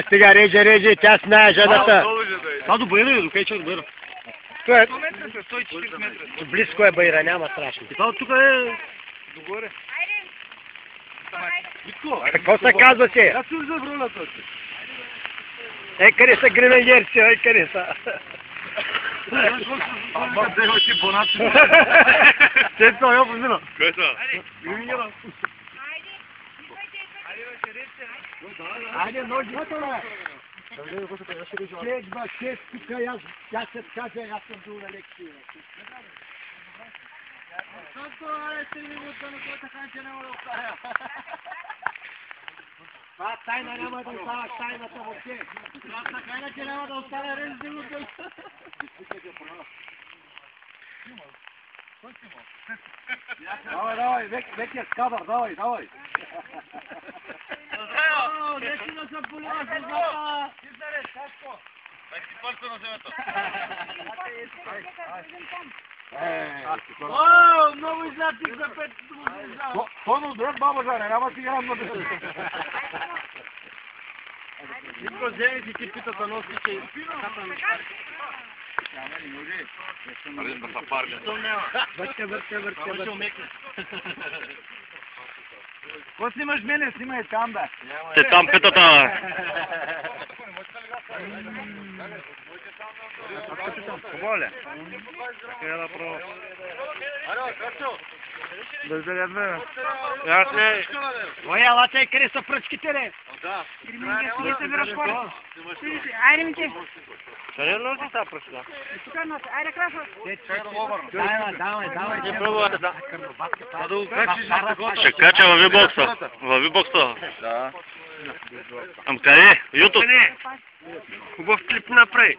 Стига, реже, тя знае жената. Това до Байра, до Кейча до Байра. Това е... 140 метра. Близко е Байра, няма страшно. И това тук е... Догоре. Какво се казва си? Аз съм взел ролята. Къде са гренадерци, къде са? Ама взема си бонаци. Те са, я позина. Кой са? Гренадера. Айде, ноги. Следва 6 тук, аз се кажа, аз съм бил на лекция. Това тайна няма да остава, тайната въобще. Това тайна, че няма да остане резидилното. Давай, веки е скадър, давай. Наистина съм полива с злата. Дай си пърсто на земята. Много излятих за 5 минути. Тоно, дръг баба Жане, няма си грам на дъжда. Нико вземи си ти питата носи, че хапам. Арен да са парни. Въртя. Какво снимаш мене? Снимай там, бе. Те там питата, бе. Воля. Така да пробва. Благодаря, бе. Аз не... Ой, алате, къде са пръчките, бе? Да. Айде, Мите. Къде носи са пръчка? Тук носи. Айде, крашо. Давай. Не пробва. Ще кача във вибокса. Във вибокса. Да. Ам къде? Ютуб. Хубав клип направи.